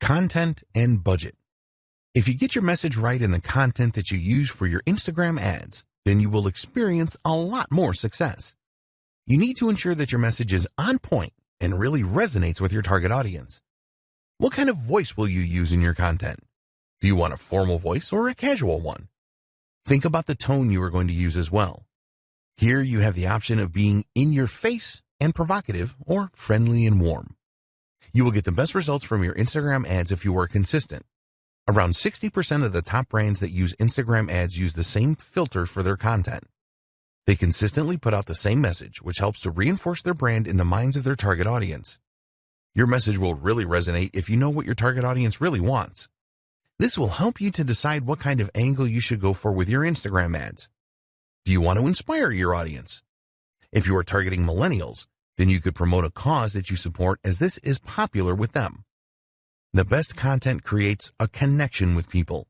Content and budget. If you get your message right in the content that you use for your Instagram ads, then you will experience a lot more success. You need to ensure that your message is on point and really resonates with your target audience. What kind of voice will you use in your content? Do you want a formal voice or a casual one? Think about the tone you are going to use as well. Here you have the option of being in your face and provocative or friendly and warm. You will get the best results from your Instagram ads if you are consistent. Around 60% of the top brands that use Instagram ads use the same filter for their content. They consistently put out the same message, which helps to reinforce their brand in the minds of their target audience. Your message will really resonate if you know what your target audience really wants. This will help you to decide what kind of angle you should go for with your Instagram ads. Do you want to inspire your audience? If you are targeting millennials, then you could promote a cause that you support, as this is popular with them. The best content creates a connection with people.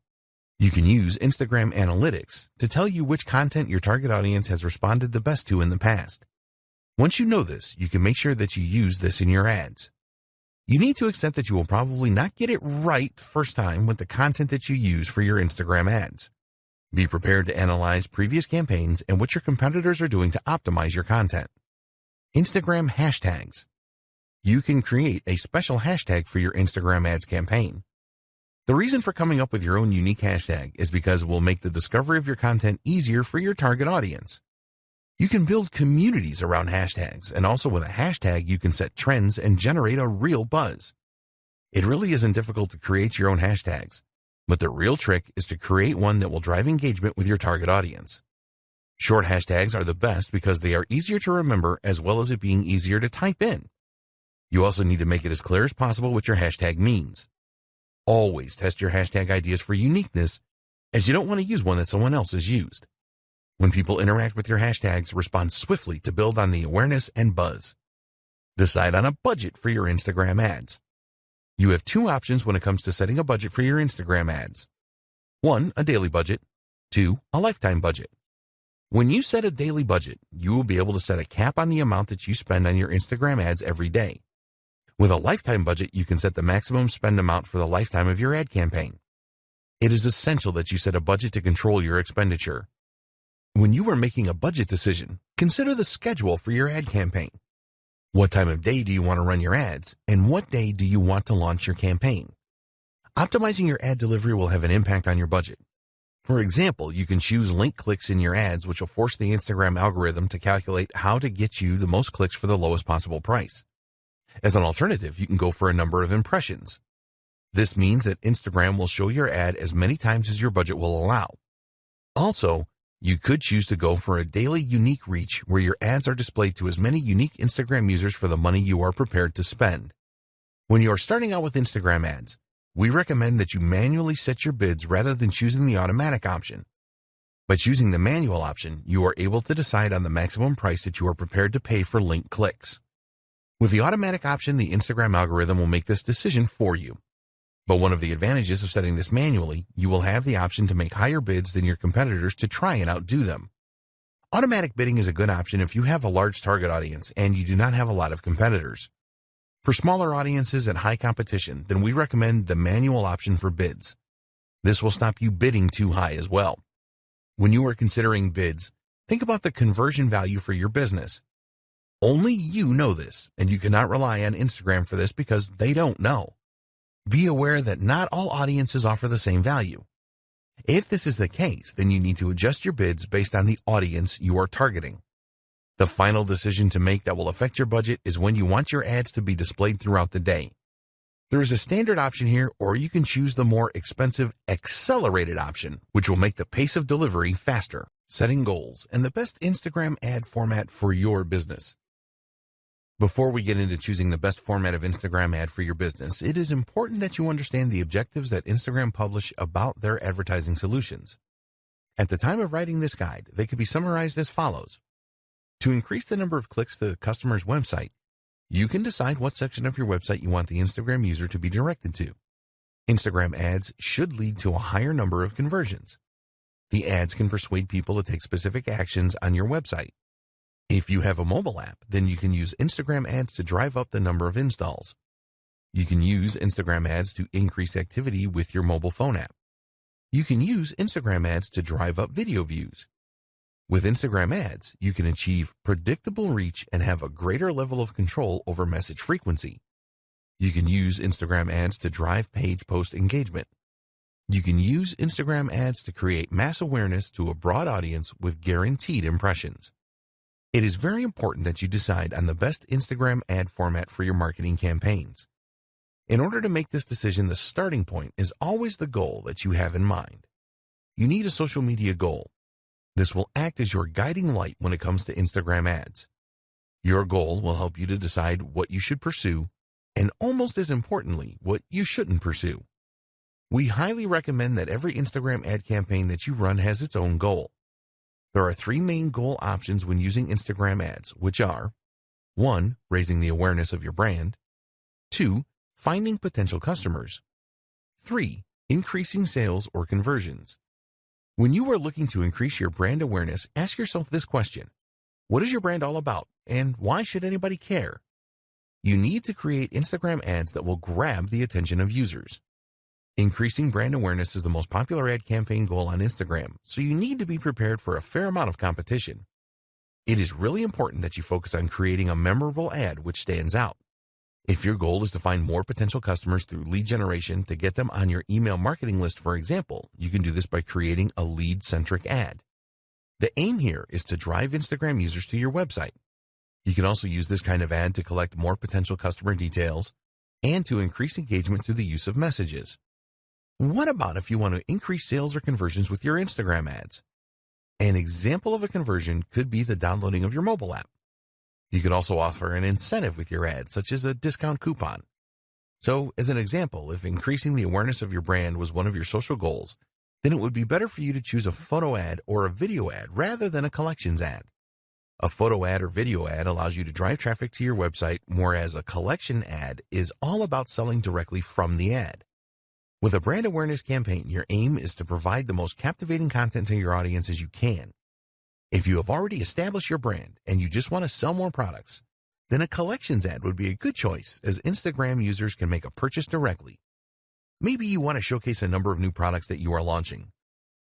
You can use Instagram analytics to tell you which content your target audience has responded the best to in the past. Once you know this, you can make sure that you use this in your ads. You need to accept that you will probably not get it right first time with the content that you use for your Instagram ads. Be prepared to analyze previous campaigns and what your competitors are doing to optimize your content. Instagram hashtags. You can create a special hashtag for your Instagram ads campaign. The reason for coming up with your own unique hashtag is because it will make the discovery of your content easier for your target audience. You can build communities around hashtags, and also with a hashtag you can set trends and generate a real buzz. It really isn't difficult to create your own hashtags, but the real trick is to create one that will drive engagement with your target audience. Short hashtags are the best because they are easier to remember as well as it being easier to type in. You also need to make it as clear as possible what your hashtag means. Always test your hashtag ideas for uniqueness, as you don't want to use one that someone else has used. When people interact with your hashtags, respond swiftly to build on the awareness and buzz. Decide on a budget for your Instagram ads. You have two options when it comes to setting a budget for your Instagram ads. 1, a daily budget. 2, a lifetime budget. When you set a daily budget, you will be able to set a cap on the amount that you spend on your Instagram ads every day. With a lifetime budget, you can set the maximum spend amount for the lifetime of your ad campaign. It is essential that you set a budget to control your expenditure. When you are making a budget decision, consider the schedule for your ad campaign. What time of day do you want to run your ads, and what day do you want to launch your campaign? Optimizing your ad delivery will have an impact on your budget. For example, you can choose link clicks in your ads, which will force the Instagram algorithm to calculate how to get you the most clicks for the lowest possible price. As an alternative, you can go for a number of impressions. This means that Instagram will show your ad as many times as your budget will allow. Also, you could choose to go for a daily unique reach where your ads are displayed to as many unique Instagram users for the money you are prepared to spend. When you are starting out with Instagram ads, we recommend that you manually set your bids rather than choosing the automatic option. By choosing the manual option, you are able to decide on the maximum price that you are prepared to pay for link clicks. With the automatic option, the Instagram algorithm will make this decision for you. But one of the advantages of setting this manually, you will have the option to make higher bids than your competitors to try and outdo them. Automatic bidding is a good option if you have a large target audience and you do not have a lot of competitors. For smaller audiences and high competition, then we recommend the manual option for bids. This will stop you bidding too high as well. When you are considering bids, think about the conversion value for your business. Only you know this, and you cannot rely on Instagram for this because they don't know. Be aware that not all audiences offer the same value. If this is the case, then you need to adjust your bids based on the audience you are targeting. The final decision to make that will affect your budget is when you want your ads to be displayed throughout the day. There is a standard option here, or you can choose the more expensive accelerated option, which will make the pace of delivery faster. Setting goals and the best Instagram ad format for your business. Before we get into choosing the best format of Instagram ad for your business, it is important that you understand the objectives that Instagram publish about their advertising solutions. At the time of writing this guide, they could be summarized as follows. To increase the number of clicks to the customer's website, you can decide what section of your website you want the Instagram user to be directed to. Instagram ads should lead to a higher number of conversions. The ads can persuade people to take specific actions on your website. If you have a mobile app, then you can use Instagram ads to drive up the number of installs. You can use Instagram ads to increase activity with your mobile phone app. You can use Instagram ads to drive up video views. With Instagram ads, you can achieve predictable reach and have a greater level of control over message frequency. You can use Instagram ads to drive page post engagement. You can use Instagram ads to create mass awareness to a broad audience with guaranteed impressions. It is very important that you decide on the best Instagram ad format for your marketing campaigns. In order to make this decision, the starting point is always the goal that you have in mind. You need a social media goal. This will act as your guiding light when it comes to Instagram ads. Your goal will help you to decide what you should pursue, and almost as importantly, what you shouldn't pursue. We highly recommend that every Instagram ad campaign that you run has its own goal. There are 3 main goal options when using Instagram ads, which are 1. Raising the awareness of your brand. 2. Finding potential customers. 3. Increasing sales or conversions. When you are looking to increase your brand awareness, ask yourself this question. What is your brand all about, and why should anybody care? You need to create Instagram ads that will grab the attention of users. Increasing brand awareness is the most popular ad campaign goal on Instagram, so you need to be prepared for a fair amount of competition. It is really important that you focus on creating a memorable ad which stands out. If your goal is to find more potential customers through lead generation to get them on your email marketing list, for example, you can do this by creating a lead-centric ad. The aim here is to drive Instagram users to your website. You can also use this kind of ad to collect more potential customer details and to increase engagement through the use of messages. What about if you want to increase sales or conversions with your Instagram ads? An example of a conversion could be the downloading of your mobile app. You could also offer an incentive with your ad, such as a discount coupon. So, as an example, if increasing the awareness of your brand was one of your social goals, then it would be better for you to choose a photo ad or a video ad rather than a collections ad. A photo ad or video ad allows you to drive traffic to your website, whereas a collection ad is all about selling directly from the ad. With a brand awareness campaign, your aim is to provide the most captivating content to your audience as you can. If you have already established your brand and you just want to sell more products, then a collections ad would be a good choice as Instagram users can make a purchase directly. Maybe you want to showcase a number of new products that you are launching.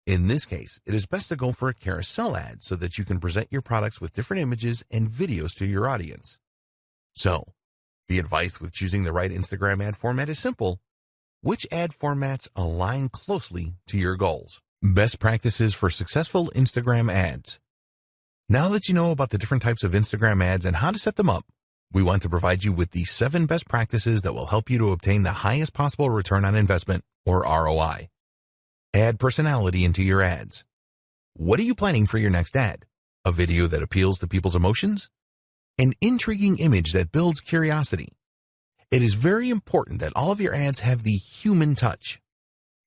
In this case, it is best to go for a carousel ad so that you can present your products with different images and videos to your audience. So, the advice with choosing the right Instagram ad format is simple. Which ad formats align closely to your goals? Best practices for successful Instagram ads. Now that you know about the different types of Instagram ads and how to set them up, we want to provide you with the 7 best practices that will help you to obtain the highest possible return on investment, or ROI. Add personality into your ads. What are you planning for your next ad? A video that appeals to people's emotions? An intriguing image that builds curiosity? It is very important that all of your ads have the human touch.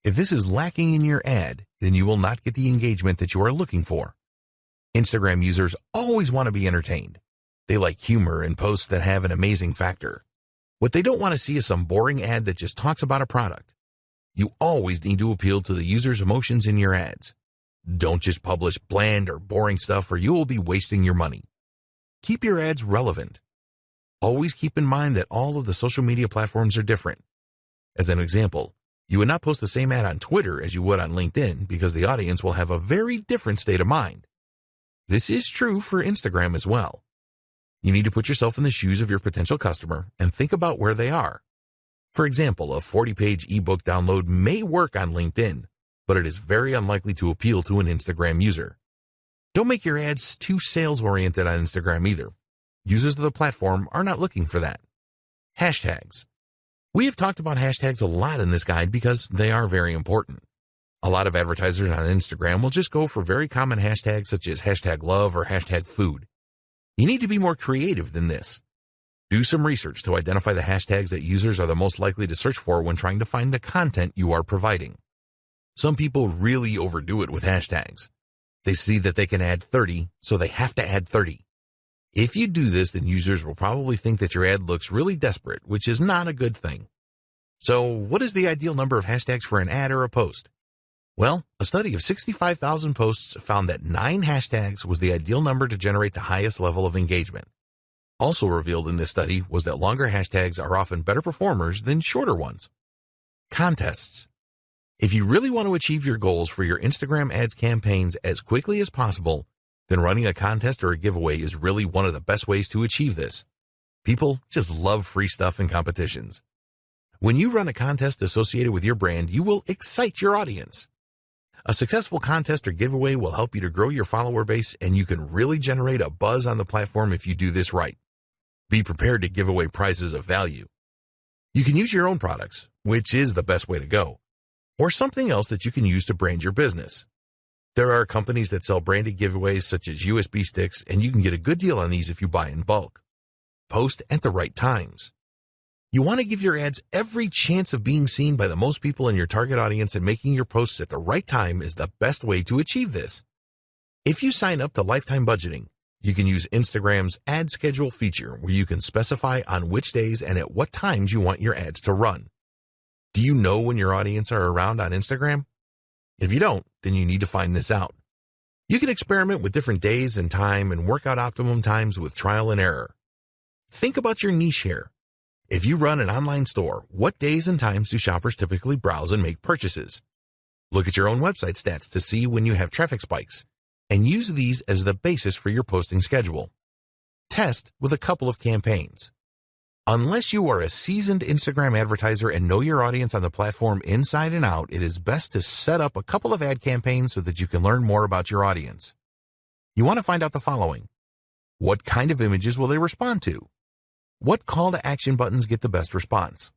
If this is lacking in your ad, then you will not get the engagement that you are looking for. Instagram users always want to be entertained. They like humor and posts that have an amazing factor. What they don't want to see is some boring ad that just talks about a product. You always need to appeal to the user's emotions in your ads. Don't just publish bland or boring stuff or you will be wasting your money. Keep your ads relevant. Always keep in mind that all of the social media platforms are different. As an example, you would not post the same ad on Twitter as you would on LinkedIn because the audience will have a very different state of mind. This is true for Instagram as well. You need to put yourself in the shoes of your potential customer and think about where they are. For example, a 40-page ebook download may work on LinkedIn, but it is very unlikely to appeal to an Instagram user. Don't make your ads too sales-oriented on Instagram either. Users of the platform are not looking for that. Hashtags. We have talked about hashtags a lot in this guide because they are very important. A lot of advertisers on Instagram will just go for very common hashtags such as hashtag love or hashtag food. You need to be more creative than this. Do some research to identify the hashtags that users are the most likely to search for when trying to find the content you are providing. Some people really overdo it with hashtags. They see that they can add 30, so they have to add 30. If you do this, then users will probably think that your ad looks really desperate, which is not a good thing. So, what is the ideal number of hashtags for an ad or a post? Well, a study of 65,000 posts found that 9 hashtags was the ideal number to generate the highest level of engagement. Also revealed in this study was that longer hashtags are often better performers than shorter ones. Contests. If you really want to achieve your goals for your Instagram ads campaigns as quickly as possible, then running a contest or a giveaway is really one of the best ways to achieve this. People just love free stuff and competitions. When you run a contest associated with your brand, you will excite your audience. A successful contest or giveaway will help you to grow your follower base, and you can really generate a buzz on the platform if you do this right. Be prepared to give away prizes of value. You can use your own products, which is the best way to go, or something else that you can use to brand your business. There are companies that sell branded giveaways such as USB sticks, and you can get a good deal on these if you buy in bulk. Post at the right times. You want to give your ads every chance of being seen by the most people in your target audience, and making your posts at the right time is the best way to achieve this. If you sign up to lifetime budgeting, you can use Instagram's ad schedule feature where you can specify on which days and at what times you want your ads to run. Do you know when your audience are around on Instagram? If you don't, then you need to find this out. You can experiment with different days and time and work out optimum times with trial and error. Think about your niche here. If you run an online store, what days and times do shoppers typically browse and make purchases? Look at your own website stats to see when you have traffic spikes, and use these as the basis for your posting schedule. Test with a couple of campaigns. Unless you are a seasoned Instagram advertiser and know your audience on the platform inside and out, it is best to set up a couple of ad campaigns so that you can learn more about your audience. You want to find out the following. What kind of images will they respond to? What call to action buttons get the best response?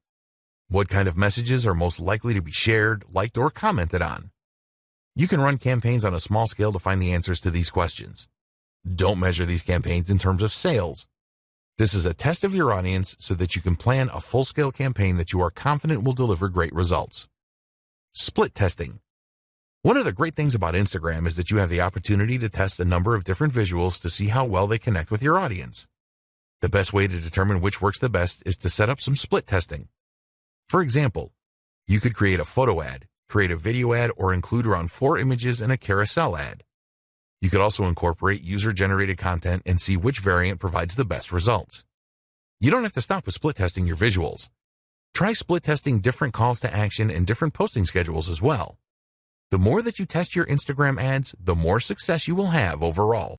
What kind of messages are most likely to be shared, liked, or commented on? You can run campaigns on a small scale to find the answers to these questions. Don't measure these campaigns in terms of sales. This is a test of your audience so that you can plan a full-scale campaign that you are confident will deliver great results. Split testing. One of the great things about Instagram is that you have the opportunity to test a number of different visuals to see how well they connect with your audience. The best way to determine which works the best is to set up some split testing. For example, you could create a photo ad, create a video ad, or include around 4 images in a carousel ad. You could also incorporate user-generated content and see which variant provides the best results. You don't have to stop with split testing your visuals. Try split testing different calls to action and different posting schedules as well. The more that you test your Instagram ads, the more success you will have overall.